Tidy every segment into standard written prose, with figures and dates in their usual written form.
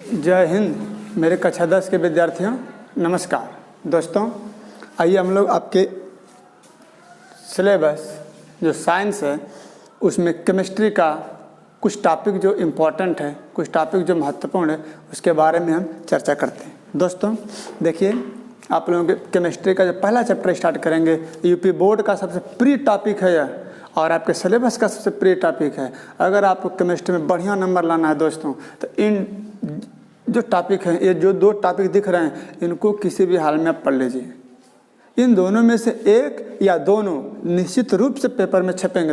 जय हिंद मेरे कक्षा 10 के विद्यार्थियों, नमस्कार। दोस्तों, आइए हम लोग आपके सिलेबस जो साइंस है उसमें केमिस्ट्री का कुछ टॉपिक जो इम्पोर्टेंट है, कुछ टॉपिक जो महत्वपूर्ण है, उसके बारे में हम चर्चा करते हैं। दोस्तों देखिए, आप लोगों के केमिस्ट्री का जो पहला चैप्टर स्टार्ट करेंगे, यूपी बोर्ड का सबसे प्री टॉपिक है यह, और आपके सिलेबस का सबसे प्री टॉपिक है। अगर आपको केमिस्ट्री में बढ़िया नंबर लाना है दोस्तों, तो इन जो टॉपिक हैं, ये जो दो टॉपिक दिख रहे हैं, इनको किसी भी हाल में आप पढ़ लीजिए। इन दोनों में से एक या दोनों निश्चित रूप से पेपर में छपेंगे।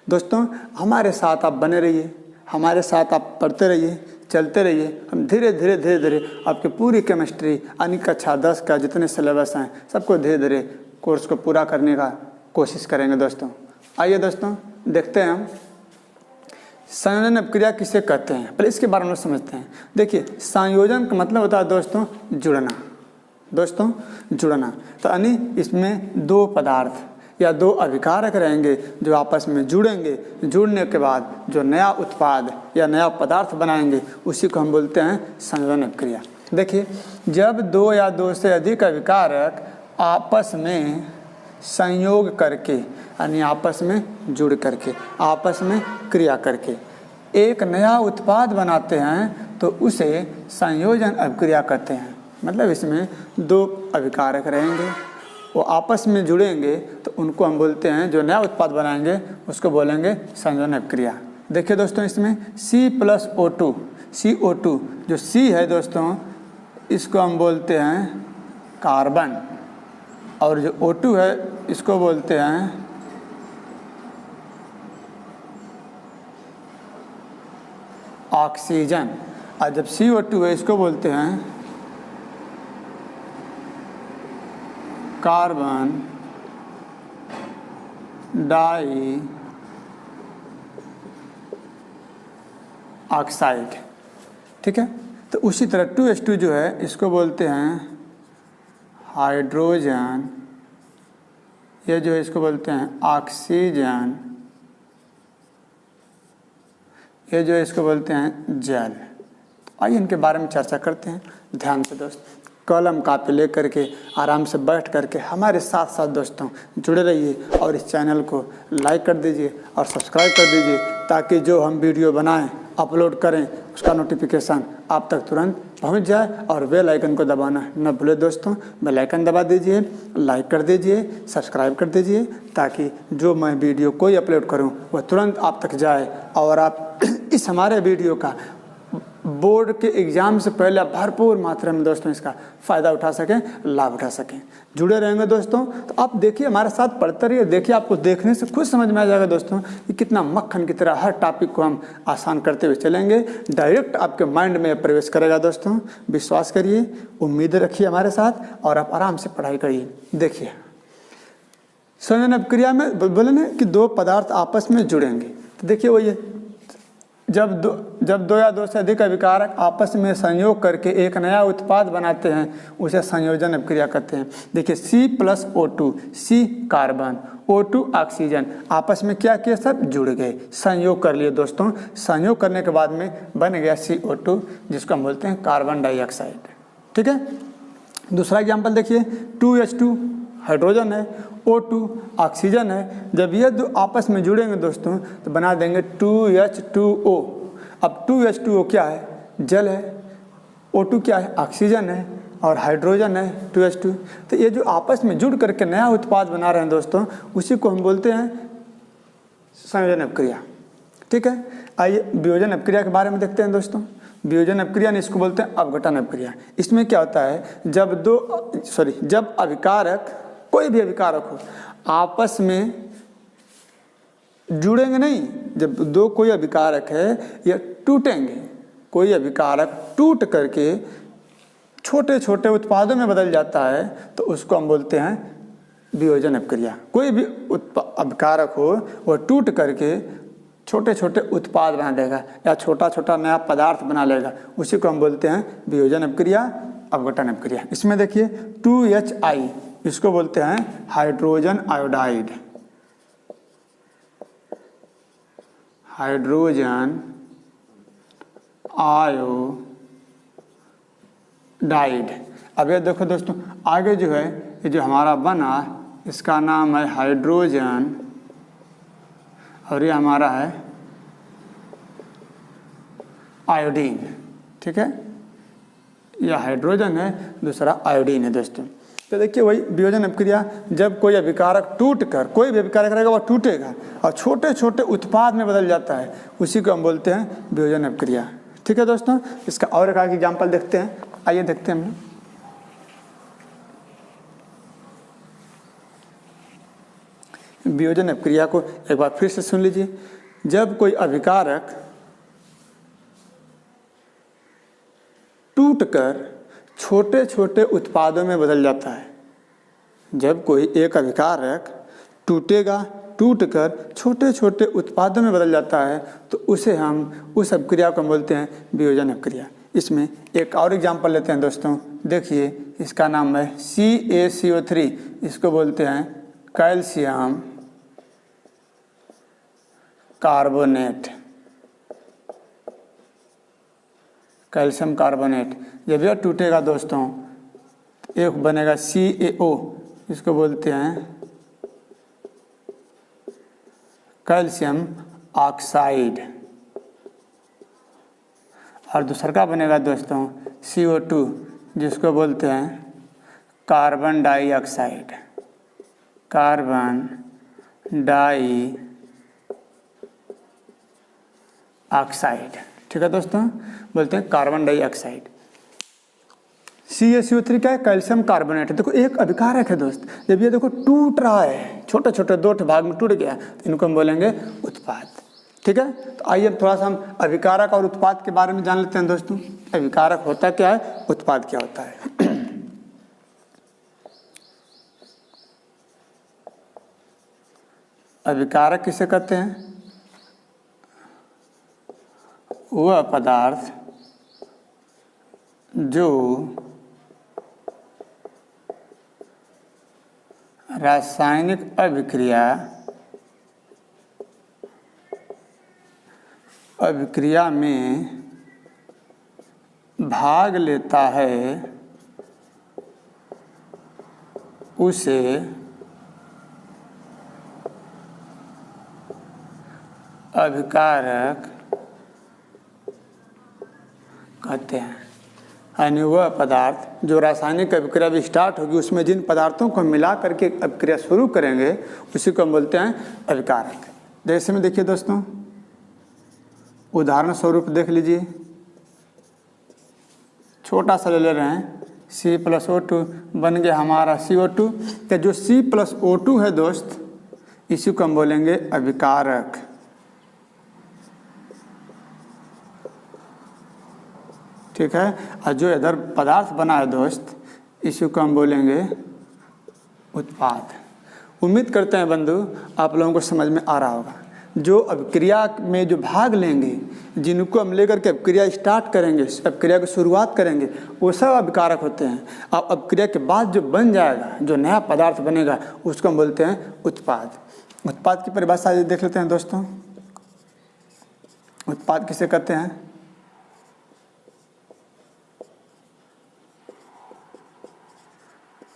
दोस्तों हमारे साथ आप बने रहिए, हमारे साथ आप पढ़ते रहिए, चलते रहिए। हम धीरे धीरे आपकी पूरी केमिस्ट्री यानी कक्षा 10 का जितने सिलेबस हैं सबको धीरे धीरे कोर्स को पूरा करने का कोशिश करेंगे। दोस्तों आइए दोस्तों देखते हैं हम संयोजन अभिक्रिया किसे कहते हैं, पहले इसके बारे में समझते हैं। देखिए, संयोजन का मतलब होता है दोस्तों जुड़ना। दोस्तों जुड़ना तो यानी इसमें दो पदार्थ या दो अभिकारक रहेंगे जो आपस में जुड़ेंगे। जुड़ने के बाद जो नया उत्पाद या नया पदार्थ बनाएंगे उसी को हम बोलते हैं संयोजन अभिक्रिया। देखिए, जब दो या दो से अधिक अभिकारक आपस में संयोग करके यानी आपस में जुड़ करके, आपस में क्रिया करके एक नया उत्पाद बनाते हैं तो उसे संयोजन अभिक्रिया कहते हैं। मतलब इसमें दो अभिकारक रहेंगे, वो आपस में जुड़ेंगे तो उनको हम बोलते हैं, जो नया उत्पाद बनाएंगे उसको बोलेंगे संयोजन अभिक्रिया। देखिए दोस्तों, इसमें C+O2, CO2 जो C है दोस्तों, इसको हम बोलते हैं कार्बन, और जो O2 है इसको बोलते हैं ऑक्सीजन, और जब CO2 है इसको बोलते हैं कार्बन डाई ऑक्साइड। ठीक है, तो उसी तरह 2H2 जो है इसको बोलते हैं हाइड्रोजन, ये जो है इसको बोलते हैं ऑक्सीजन, ये जो है इसको बोलते हैं जल। आइए इनके बारे में चर्चा करते हैं ध्यान से। दोस्त कलम कापी ले करके आराम से बैठ करके हमारे साथ साथ दोस्तों जुड़े रहिए, और इस चैनल को लाइक कर दीजिए और सब्सक्राइब कर दीजिए, ताकि जो हम वीडियो बनाएं अपलोड करें उसका नोटिफिकेशन आप तक तुरंत पहुंच जाए। और बेल आइकन को दबाना न भूले दोस्तों, बेल आइकन दबा दीजिए, लाइक कर दीजिए, सब्सक्राइब कर दीजिए, ताकि जो मैं वीडियो कोई अपलोड करूं वह तुरंत आप तक जाए और आप इस हमारे वीडियो का बोर्ड के एग्ज़ाम से पहले आप भरपूर मात्रा में दोस्तों इसका फ़ायदा उठा सकें, लाभ उठा सकें। जुड़े रहेंगे दोस्तों, तो आप देखिए हमारे साथ पढ़ते रहिए। देखिए, आपको देखने से खुद समझ में आ जाएगा दोस्तों कि कितना मक्खन की तरह हर टॉपिक को हम आसान करते हुए चलेंगे, डायरेक्ट आपके माइंड में प्रवेश करेगा। दोस्तों विश्वास करिए, उम्मीद रखिए हमारे साथ, और आप आराम से पढ़ाई करिए। देखिए, संयोजन अभिक्रिया में बोले ना कि दो पदार्थ आपस में जुड़ेंगे, तो देखिए वो ये जब दो या दो से अधिक अभिकारक आपस में संयोग करके एक नया उत्पाद बनाते हैं उसे संयोजन अभिक्रिया कहते हैं। देखिए, C+O2, C carbon, O2 oxygen आपस में क्या किया, सब जुड़ गए, संयोग कर लिए। दोस्तों संयोग करने के बाद में बन गया CO2, जिसको हम बोलते हैं कार्बन डाइऑक्साइड। ठीक है, दूसरा एग्जाम्पल देखिए, 2H2 हाइड्रोजन है, O2 ऑक्सीजन है। जब ये दो आपस में जुड़ेंगे दोस्तों तो बना देंगे 2H2O। अब 2H2O क्या है, जल है, O2 क्या है, ऑक्सीजन है, और हाइड्रोजन है 2H2। तो ये जो आपस में जुड़ करके नया उत्पाद बना रहे हैं दोस्तों, उसी को हम बोलते हैं संयोजन अभिक्रिया। ठीक है, आइए वियोजन अभिक्रिया के बारे में देखते हैं दोस्तों। वियोजन अभिक्रिया ने इसको बोलते हैं अपघटन अभिक्रिया। इसमें क्या होता है, जब अभिकारक, कोई भी अभिकारक हो, आपस में जुड़ेंगे नहीं। जब दो कोई अभिकारक है या टूटेंगे, कोई अभिकारक टूट करके छोटे छोटे उत्पादों में बदल जाता है तो उसको हम बोलते हैं वियोजन अभिक्रिया। कोई भी अभिकारक हो वह टूट करके छोटे छोटे उत्पाद बना देगा या छोटा छोटा नया पदार्थ बना लेगा, उसी को हम बोलते हैं वियोजन अभिक्रिया, अपघटन अभिक्रिया। इसमें देखिए 2HI, इसको बोलते हैं hydrogen iodide, hydrogen iodide. Died. अब ये देखो दोस्तों, आगे जो है ये जो हमारा बना इसका नाम है हाइड्रोजन और ये हमारा है आयोडीन। ठीक है, यह हाइड्रोजन है, दूसरा आयोडीन है दोस्तों। तो देखिए वही वियोजन अपक्रिया, जब कोई अभिकारक टूट कर, कोई भी अभिकारक रहेगा वह टूटेगा और छोटे छोटे उत्पाद में बदल जाता है, उसी को हम बोलते हैं वियोजन अपक्रिया। ठीक है दोस्तों, इसका और एक एग्जाम्पल देखते हैं, आइए देखते हैं हम। वियोजन अपक्रिया को एक बार फिर से सुन लीजिए। जब कोई अभिकारक टूटकर छोटे छोटे उत्पादों में बदल जाता है, जब कोई एक अभिकारक टूटकर छोटे छोटे उत्पादों में बदल जाता है तो उसे हम उस अपक्रिया को बोलते हैं वियोजन अपक्रिया। इसमें एक और एग्जाम्पल लेते हैं दोस्तों, देखिए इसका नाम है CaCO3, इसको बोलते हैं कैल्शियम कार्बोनेट। कैल्शियम कार्बोनेट जब यह टूटेगा दोस्तों, एक बनेगा CaO, इसको बोलते हैं कैल्शियम ऑक्साइड, और दूसरा का बनेगा दोस्तों CO2, जिसको बोलते हैं कार्बन डाइऑक्साइड, कार्बन डाइऑक्साइड। ठीक है दोस्तों, बोलते हैं कार्बन डाइऑक्साइड। CaCO3 क्या है? कैल्शियम कार्बोनेट है। देखो एक अभिकारक है दोस्त, जब ये देखो टूट रहा है, छोटे छोटे 2 भाग में टूट गया, तो इनको हम बोलेंगे उत्पाद। ठीक है, तो आइए अब थोड़ा सा हम अभिकारक और उत्पाद के बारे में जान लेते हैं दोस्तों। अभिकारक होता क्या है, उत्पाद क्या होता है। अभिकारक किसे कहते हैं? वह पदार्थ जो रासायनिक अभिक्रिया में भाग लेता है, उसे अभिकारक कहते हैं। यानी वह पदार्थ जो रासायनिक अभिक्रिया भी स्टार्ट होगी, उसमें जिन पदार्थों को मिला करके अभिक्रिया शुरू करेंगे उसी को हम बोलते हैं अभिकारक। जैसे में देखिए दोस्तों, उदाहरण स्वरूप देख लीजिए, छोटा सा ले रहे हैं, C+O2 बन गया हमारा CO2। तो जो C+O2 है दोस्त, इसी को हम बोलेंगे अभिकारक। ठीक है, और जो इधर पदार्थ बना है दोस्त, इसी को हम बोलेंगे उत्पाद। उम्मीद करते हैं बंधु आप लोगों को समझ में आ रहा होगा। जो अभिक्रिया में जो भाग लेंगे, जिनको हम लेकर के अभिक्रिया स्टार्ट करेंगे, अभिक्रिया की शुरुआत करेंगे, वो सब अभिकारक होते हैं। अब अभिक्रिया के बाद जो बन जाएगा, जो नया पदार्थ बनेगा, उसको हम बोलते हैं उत्पाद। उत्पाद की परिभाषा देख लेते हैं दोस्तों। उत्पाद किसे कहते हैं?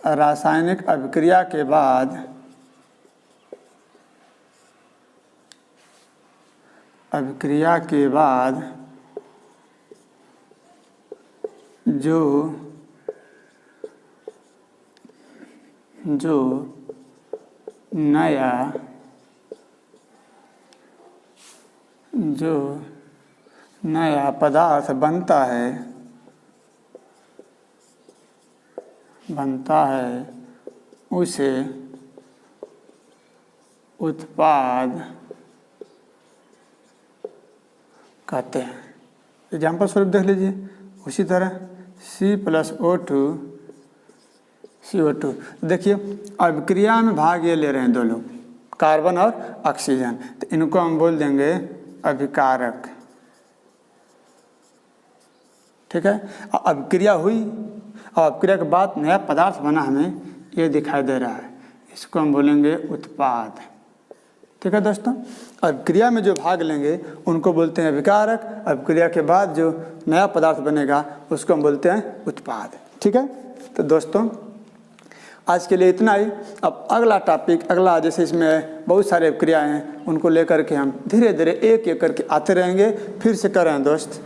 रासायनिक अभिक्रिया के बाद जो नया पदार्थ बनता है उसे उत्पाद कहते हैं। एग्जाम्पल स्वरूप देख लीजिए, उसी तरह C+O2 CO2। देखिए अभिक्रिया में भाग ये ले रहे हैं 2 लोग, कार्बन और ऑक्सीजन, तो इनको हम बोल देंगे अभिकारक। ठीक है, अभिक्रिया हुई और अभिक्रिया के बाद नया पदार्थ बना, हमें ये दिखाई दे रहा है, इसको हम बोलेंगे उत्पाद। ठीक है दोस्तों, अभिक्रिया में जो भाग लेंगे उनको बोलते हैं अभिकारक। अभिक्रिया के बाद जो नया पदार्थ बनेगा उसको हम बोलते हैं उत्पाद। ठीक है, तो दोस्तों आज के लिए इतना ही। अब अगला टॉपिक, अगला जैसे इसमें बहुत सारे अभिक्रियाएँ हैं, उनको लेकर के हम धीरे धीरे एक एक करके आते रहेंगे। फिर से करें दोस्त,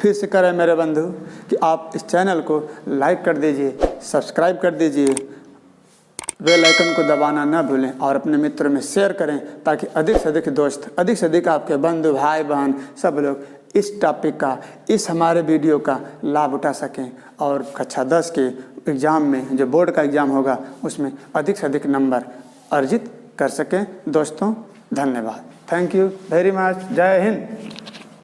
फिर से करें मेरे बंधु कि आप इस चैनल को लाइक कर दीजिए, सब्सक्राइब कर दीजिए, बेल आइकन को दबाना न भूलें और अपने मित्रों में शेयर करें ताकि अधिक से अधिक दोस्त, अधिक से अधिक आपके बंधु भाई बहन सब लोग इस टॉपिक का, इस हमारे वीडियो का लाभ उठा सकें और कक्षा 10 के एग्ज़ाम में, जो बोर्ड का एग्ज़ाम होगा, उसमें अधिक से अधिक नंबर अर्जित कर सकें। दोस्तों धन्यवाद, थैंक यू वेरी मच, जय हिंद।